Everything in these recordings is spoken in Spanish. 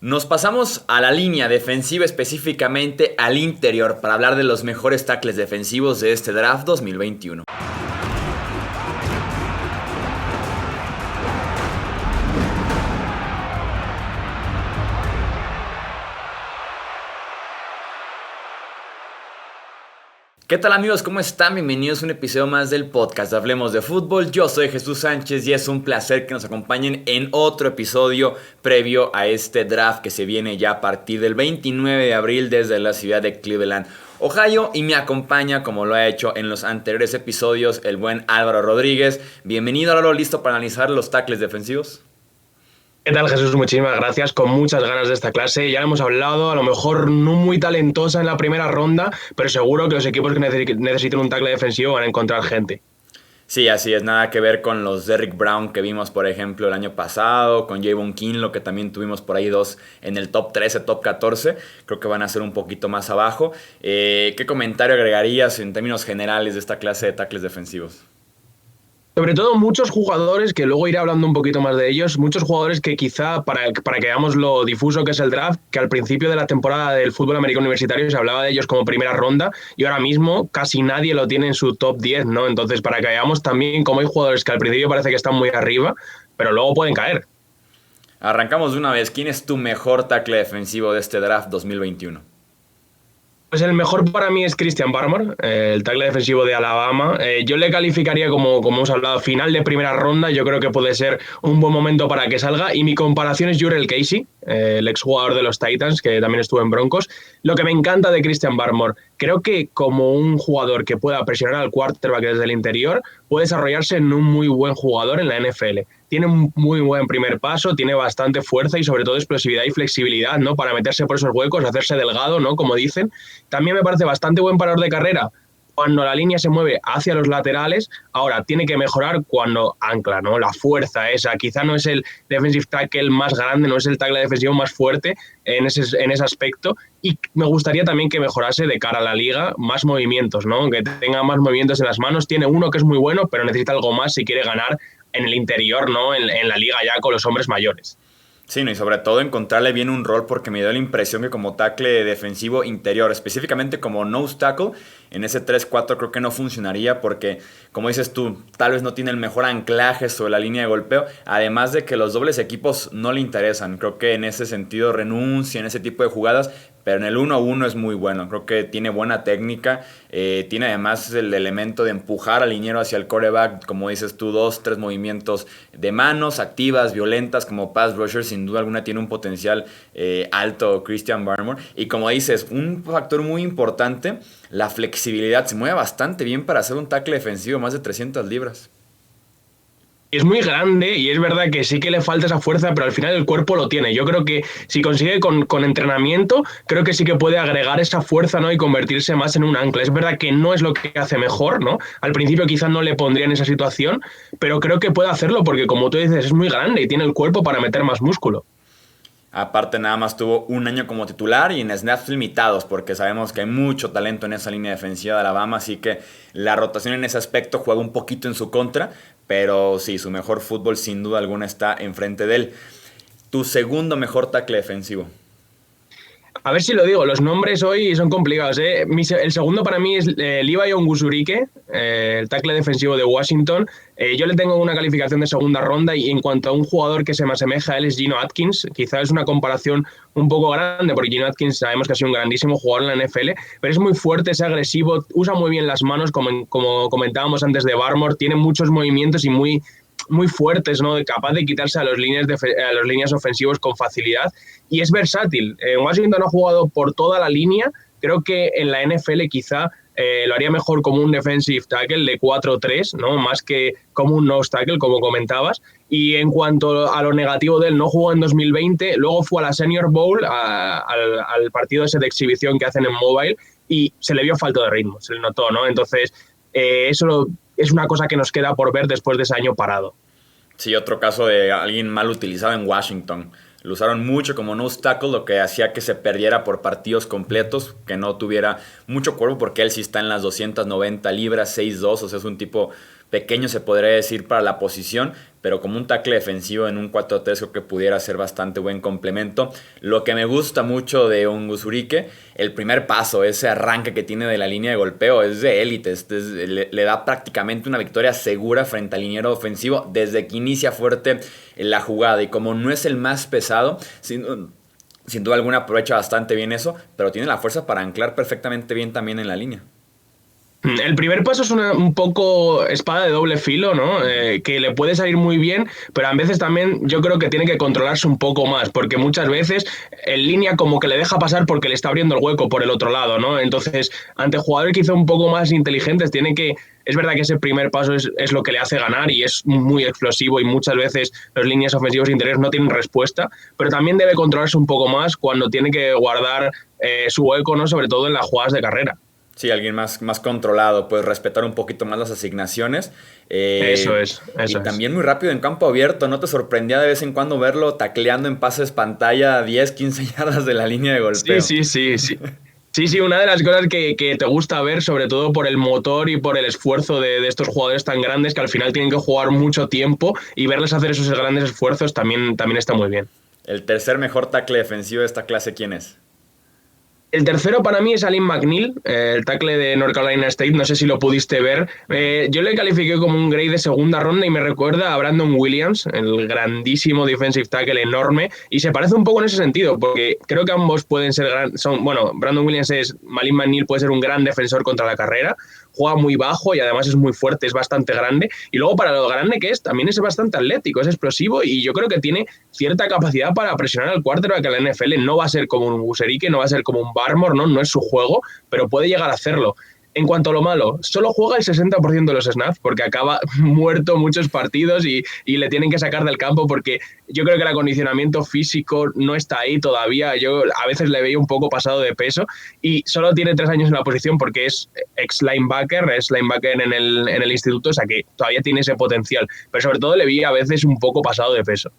Nos pasamos a la línea defensiva, específicamente al interior, para hablar de los mejores tackles defensivos de este draft 2021. ¿Qué tal amigos? ¿Cómo están? Bienvenidos a un episodio más del podcast Hablemos de Fútbol. Yo soy Jesús Sánchez y es un placer que nos acompañen en otro episodio previo a este draft que se viene ya a partir del 29 de abril desde la ciudad de Cleveland, Ohio, y me acompaña, como lo ha hecho en los anteriores episodios, el buen Álvaro Rodríguez. Bienvenido, Álvaro, ¿listo para analizar los tackles defensivos? ¿Qué tal, Jesús? Muchísimas gracias, con muchas ganas de esta clase. Ya hemos hablado, a lo mejor no muy talentosa en la primera ronda, pero seguro que los equipos que necesiten un tackle defensivo van a encontrar gente. Sí, así es, nada que ver con los Derrick Brown que vimos, por ejemplo, el año pasado, con Javon Kinlaw, que también tuvimos por ahí dos en el top 13, top 14. Creo que van a ser un poquito más abajo. ¿Qué comentario agregarías en términos generales de esta clase de tackles defensivos? Sobre todo muchos jugadores, que luego iré hablando un poquito más de ellos, muchos jugadores que quizá, para que veamos lo difuso que es el draft, que al principio de la temporada del fútbol americano universitario se hablaba de ellos como primera ronda y ahora mismo casi nadie lo tiene en su top 10, ¿no? Entonces, para que veamos también cómo hay jugadores que al principio parece que están muy arriba, pero luego pueden caer. Arrancamos de una vez. ¿Quién es tu mejor tackle defensivo de este draft 2021? Pues el mejor para mí es Christian Barmore, el tackle defensivo de Alabama. Yo le calificaría como hemos hablado, final de primera ronda. Yo creo que puede ser un buen momento para que salga. Y mi comparación es Jurrell Casey, el exjugador de los Titans, que también estuvo en Broncos. Lo que me encanta de Christian Barmore, creo que como un jugador que pueda presionar al quarterback desde el interior, puede desarrollarse en un muy buen jugador en la NFL. Tiene un muy buen primer paso, tiene bastante fuerza y sobre todo explosividad y flexibilidad, ¿no? Para meterse por esos huecos, hacerse delgado, ¿no? Como dicen. También me parece bastante buen parador de carrera cuando la línea se mueve hacia los laterales. Ahora, tiene que mejorar cuando ancla, ¿no? La fuerza esa. Quizá no es el defensive tackle más grande, no es el tackle defensivo más fuerte en ese aspecto. Y me gustaría también que mejorase de cara a la liga más movimientos, ¿no? Que tenga más movimientos en las manos. Tiene uno que es muy bueno, pero necesita algo más si quiere ganar en el interior, ¿no? En la liga ya con los hombres mayores. Sí, no, y sobre todo encontrarle bien un rol, porque me dio la impresión que como tackle defensivo interior, específicamente como nose tackle, en ese 3-4 creo que no funcionaría porque, como dices tú, tal vez no tiene el mejor anclaje sobre la línea de golpeo, además de que los dobles equipos no le interesan. Creo que en ese sentido renuncia en ese tipo de jugadas, pero en el 1-1 es muy bueno. Creo que tiene buena técnica, tiene además el elemento de empujar al liniero hacia el quarterback, como dices tú, 2-3 movimientos de manos activas, violentas, como pass rusher. Sin duda alguna tiene un potencial alto Christian Barmore. Y como dices, un factor muy importante, la flexibilidad. Se mueve bastante bien para hacer un tackle defensivo, más de 300 libras. Es muy grande y es verdad que sí que le falta esa fuerza, pero al final el cuerpo lo tiene. Yo creo que si consigue con entrenamiento, creo que sí que puede agregar esa fuerza, ¿no? Y convertirse más en un ancla. Es verdad que no es lo que hace mejor, ¿no? Al principio quizás no le pondría en esa situación, pero creo que puede hacerlo porque, como tú dices, es muy grande y tiene el cuerpo para meter más músculo. Aparte, nada más tuvo un año como titular y en snaps limitados, porque sabemos que hay mucho talento en esa línea defensiva de Alabama, así que la rotación en ese aspecto juega un poquito en su contra, pero sí, su mejor fútbol sin duda alguna está enfrente de él. Tu segundo mejor tackle defensivo. A ver si lo digo, los nombres hoy son complicados, ¿eh? El segundo para mí es Levi Onwuzurike, el tackle defensivo de Washington. Yo le tengo una calificación de segunda ronda y en cuanto a un jugador que se me asemeja a él es Geno Atkins. Quizás es una comparación un poco grande porque Geno Atkins sabemos que ha sido un grandísimo jugador en la NFL, pero es muy fuerte, es agresivo, usa muy bien las manos, como comentábamos antes de Barmore, tiene muchos movimientos y muy fuertes, ¿no? Capaz de quitarse a los líneas ofensivos con facilidad y es versátil. Washington ha jugado por toda la línea. Creo que en la NFL quizá lo haría mejor como un defensive tackle de 4-3, ¿no? Más que como un nose tackle, como comentabas. Y en cuanto a lo negativo de él, no jugó en 2020, luego fue a la Senior Bowl, al partido ese de exhibición que hacen en Mobile, y se le vio falta de ritmo, se le notó, ¿no? Entonces, eso es una cosa que nos queda por ver después de ese año parado. Sí, otro caso de alguien mal utilizado en Washington. Lo usaron mucho como nose tackle, lo que hacía que se perdiera por partidos completos, que no tuviera mucho cuerpo, porque él sí está en las 290 libras, 6'2", o sea, es un tipo pequeño, se podría decir, para la posición, pero como un tackle defensivo en un 4-3 creo que pudiera ser bastante buen complemento. Lo que me gusta mucho de Onguzurike, el primer paso, ese arranque que tiene de la línea de golpeo, es de élite, le da prácticamente una victoria segura frente al liniero ofensivo desde que inicia fuerte la jugada, y como no es el más pesado, sin duda alguna aprovecha bastante bien eso, pero tiene la fuerza para anclar perfectamente bien también en la línea. El primer paso es un poco espada de doble filo, ¿no? Que le puede salir muy bien, pero a veces también yo creo que tiene que controlarse un poco más, porque muchas veces en línea como que le deja pasar porque le está abriendo el hueco por el otro lado, ¿no? Entonces, ante jugadores quizá un poco más inteligentes, tiene que... Es verdad que ese primer paso es lo que le hace ganar y es muy explosivo, y muchas veces los líneas ofensivos interiores no tienen respuesta, pero también debe controlarse un poco más cuando tiene que guardar su hueco, ¿no? Sobre todo en las jugadas de carrera. Sí, alguien más controlado, pues respetar un poquito más las asignaciones. Eso es, Y eso es. también muy rápido en campo abierto. ¿No te sorprendía de vez en cuando verlo tacleando en pases pantalla a 10, 15 yardas de la línea de Sí, golpeo? sí, sí, sí. Sí, sí, una de las cosas que te gusta ver, sobre todo por el motor y por el esfuerzo de estos jugadores tan grandes que al final tienen que jugar mucho tiempo, y verles hacer esos grandes esfuerzos también está muy bien. El tercer mejor tackle defensivo de esta clase, ¿quién es? El tercero para mí es Alin McNeil, el tackle de North Carolina State, no sé si lo pudiste ver. Yo le califiqué como un grade de segunda ronda y me recuerda a Brandon Williams, el grandísimo defensive tackle enorme, y se parece un poco en ese sentido, porque creo que ambos pueden ser, bueno, Brandon Williams Alin McNeil puede ser un gran defensor contra la carrera, juega muy bajo y además es muy fuerte, es bastante grande, y luego para lo grande que es, también es bastante atlético, es explosivo, y yo creo que tiene cierta capacidad para presionar al quarterback. A la NFL no va a ser como un Guserique, no va a ser como un Barmore, ¿no? No es su juego, pero puede llegar a hacerlo. En cuanto a lo malo, solo juega el 60% de los snaps porque acaba muerto muchos partidos y le tienen que sacar del campo porque yo creo que el acondicionamiento físico no está ahí todavía. Yo a veces le veía un poco pasado de peso, y solo tiene 3 años en la posición porque es ex-linebacker, es linebacker en el instituto, o sea que todavía tiene ese potencial. Pero sobre todo le vi a veces un poco pasado de peso.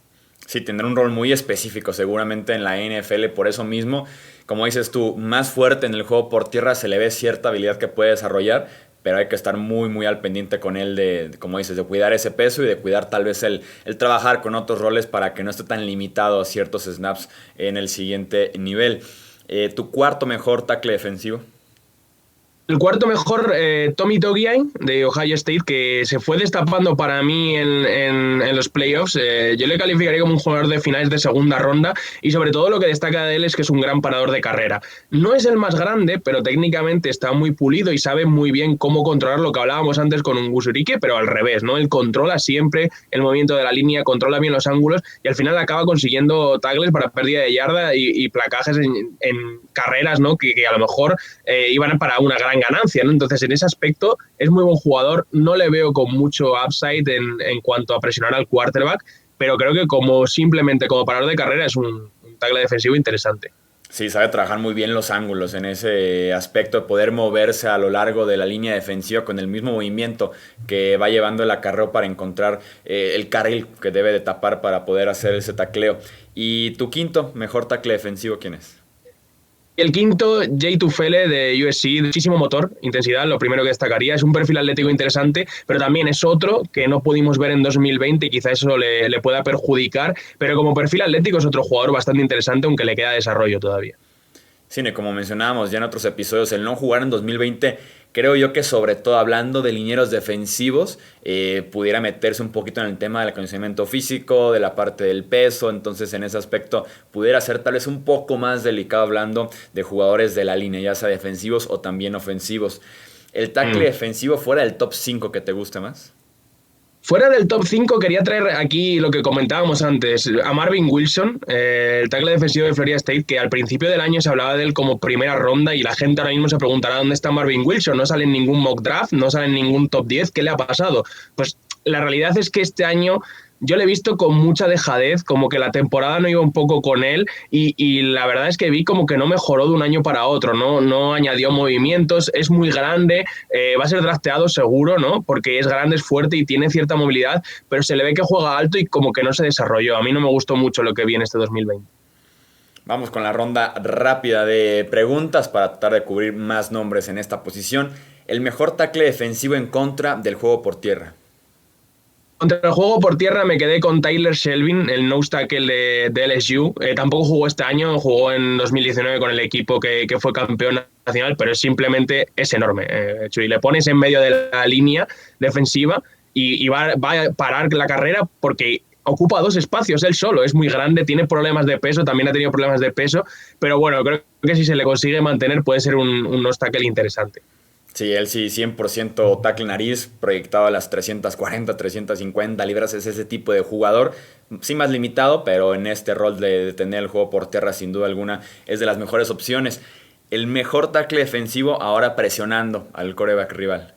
Sí, tendrá un rol muy específico seguramente en la NFL, por eso mismo, como dices tú, más fuerte en el juego por tierra, se le ve cierta habilidad que puede desarrollar, pero hay que estar muy al pendiente con él como dices, de cuidar ese peso y de cuidar tal vez el trabajar con otros roles para que no esté tan limitado a ciertos snaps en el siguiente nivel. ¿Tu cuarto mejor tackle defensivo? El cuarto mejor, Tommy Togiai, de Ohio State, que se fue destapando para mí en los playoffs. Yo le calificaría como un jugador de finales de segunda ronda, y sobre todo lo que destaca de él es que es un gran parador de carrera. No es el más grande, pero técnicamente está muy pulido y sabe muy bien cómo controlar lo que hablábamos antes con un Gusurique, pero al revés, ¿no? Él controla siempre el movimiento de la línea, controla bien los ángulos y al final acaba consiguiendo tackles para pérdida de yarda y placajes en carreras, ¿no? Que a lo mejor iban para una gran ganancia, ¿no? Entonces, en ese aspecto es muy buen jugador. No le veo con mucho upside en cuanto a presionar al quarterback, pero creo que simplemente como parador de carrera es un tackle defensivo interesante. Sí, sabe trabajar muy bien los ángulos en ese aspecto de poder moverse a lo largo de la línea defensiva con el mismo movimiento que va llevando el acarreo para encontrar el carril que debe de tapar para poder hacer ese tacleo. ¿Y tu quinto mejor tackle defensivo quién es? Y el quinto, Jay Tufele de USC, muchísimo motor, intensidad, lo primero que destacaría. Es un perfil atlético interesante, pero también es otro que no pudimos ver en 2020 y quizá eso le pueda perjudicar. Pero como perfil atlético es otro jugador bastante interesante, aunque le queda desarrollo todavía. Sí, como mencionábamos ya en otros episodios, el no jugar en 2020, creo yo que sobre todo hablando de linieros defensivos, pudiera meterse un poquito en el tema del acondicionamiento físico, de la parte del peso, entonces en ese aspecto pudiera ser tal vez un poco más delicado hablando de jugadores de la línea, ya sea defensivos o también ofensivos. ¿El tackle defensivo fuera del top 5 que te guste más? Fuera del top 5 quería traer aquí lo que comentábamos antes, a Marvin Wilson, el tackle defensivo de Florida State, que al principio del año se hablaba de él como primera ronda, y la gente ahora mismo se preguntará dónde está Marvin Wilson. No sale en ningún mock draft, no sale en ningún top 10, ¿qué le ha pasado? Pues la realidad es que este año yo le he visto con mucha dejadez, como que la temporada no iba un poco con él, y la verdad es que vi como que no mejoró de un año para otro, no añadió movimientos, es muy grande, va a ser drafteado seguro, ¿no? Porque es grande, es fuerte y tiene cierta movilidad, pero se le ve que juega alto y como que no se desarrolló. A mí no me gustó mucho lo que vi en este 2020. Vamos con la ronda rápida de preguntas para tratar de cubrir más nombres en esta posición. El mejor tackle defensivo en contra del juego por tierra. Contra el juego por tierra me quedé con Tyler Shelvin, el nose tackle de LSU. Tampoco jugó este año, jugó en 2019 con el equipo que fue campeón nacional, pero es enorme. Y le pones en medio de la línea defensiva y va a parar la carrera porque ocupa 2 espacios él solo. Es muy grande, tiene problemas de peso, también ha tenido problemas de peso, pero bueno, creo que si se le consigue mantener puede ser un nose tackle interesante. Sí, él sí, 100% tackle nariz, proyectado a las 340, 350 libras, es ese tipo de jugador. Sí más limitado, pero en este rol de tener el juego por tierra, sin duda alguna, es de las mejores opciones. El mejor tackle defensivo ahora presionando al quarterback rival.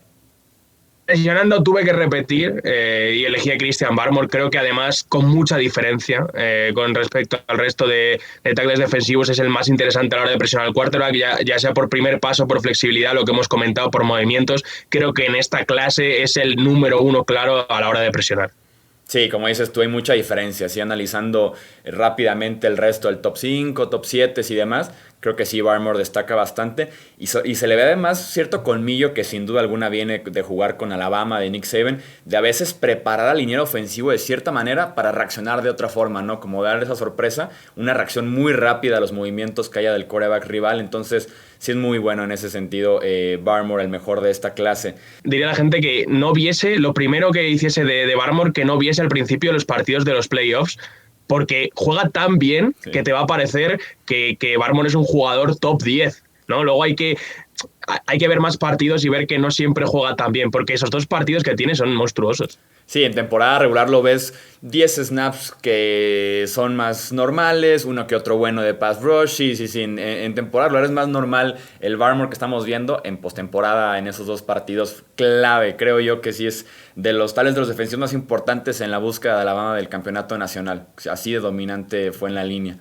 Presionando tuve que repetir y elegí a Christian Barmore, creo que además con mucha diferencia con respecto al resto de tackles defensivos es el más interesante a la hora de presionar al quarterback, ya sea por primer paso, por flexibilidad, lo que hemos comentado, por movimientos, creo que en esta clase es el número 1 claro a la hora de presionar. Sí, como dices tú, hay mucha diferencia. Así analizando rápidamente el resto del top 5, top 7 y demás, creo que sí, Barmore destaca bastante. Y se le ve además cierto colmillo que sin duda alguna viene de jugar con Alabama, de Nick Saban, de a veces preparar al liniero ofensivo de cierta manera para reaccionar de otra forma, ¿no? Como dar esa sorpresa, una reacción muy rápida a los movimientos que haya del quarterback rival. Entonces, sí es muy bueno en ese sentido, Barmore, el mejor de esta clase. Diría a la gente que no viese, lo primero que hiciese de Barmore, que no viese al principio los partidos de los playoffs, porque juega tan bien que te va a parecer que Barmore es un jugador top 10, ¿no? Luego hay que ver más partidos y ver que no siempre juega tan bien, porque esos 2 partidos que tiene son monstruosos. Sí, en temporada regular lo ves 10 snaps que son más normales, uno que otro bueno de pass rush. Sí. En temporada regular es más normal el Barmore que estamos viendo. En postemporada, en esos 2 partidos clave, creo yo que sí es de los tales de los defensivos más importantes en la búsqueda de Alabama del campeonato nacional. Así de dominante fue en la línea.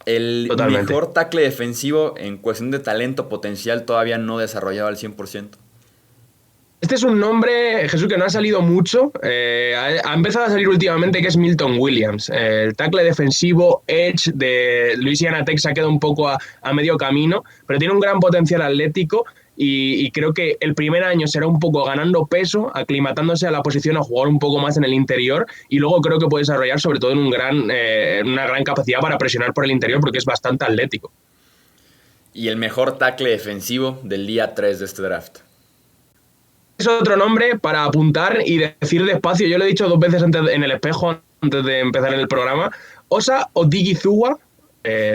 El Totalmente. mejor tackle defensivo en cuestión de talento potencial todavía no desarrollado al 100%. Este es un nombre, Jesús, que no ha salido mucho. Ha empezado a salir últimamente, que es Milton Williams. El tackle defensivo Edge de Louisiana Tech se ha quedado un poco a medio camino, pero tiene un gran potencial atlético y creo que el primer año será un poco ganando peso, aclimatándose a la posición, a jugar un poco más en el interior y luego creo que puede desarrollar sobre todo en una gran capacidad para presionar por el interior porque es bastante atlético. Y el mejor tackle defensivo del día 3 de este draft. Es otro nombre para apuntar y decir despacio. Yo lo he dicho 2 veces en el espejo antes de empezar en el programa. Osa Odigizua,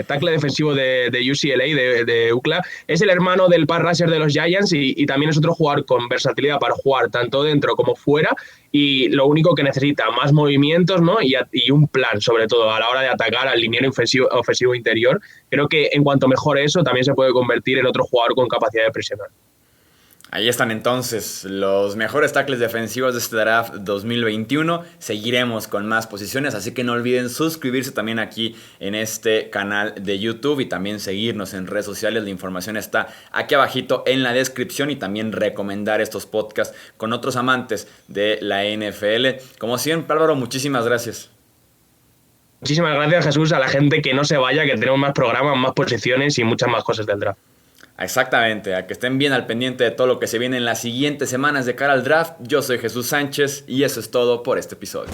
tackle defensivo de UCLA, de UCLA, es el hermano del pass rusher de los Giants y también es otro jugador con versatilidad para jugar tanto dentro como fuera y lo único que necesita, más movimientos, ¿no? y un plan, sobre todo, a la hora de atacar al liniero ofensivo interior. Creo que en cuanto mejore eso, también se puede convertir en otro jugador con capacidad de presionar. Ahí están entonces los mejores tackles defensivos de este draft 2021. Seguiremos con más posiciones, así que no olviden suscribirse también aquí en este canal de YouTube y también seguirnos en redes sociales. La información está aquí abajito en la descripción y también recomendar estos podcasts con otros amantes de la NFL. Como siempre, Álvaro, muchísimas gracias. Muchísimas gracias, Jesús, a la gente que no se vaya, que tenemos más programas, más posiciones y muchas más cosas del draft. Exactamente, a que estén bien al pendiente de todo lo que se viene en las siguientes semanas de cara al draft. Yo soy Jesús Sánchez y eso es todo por este episodio.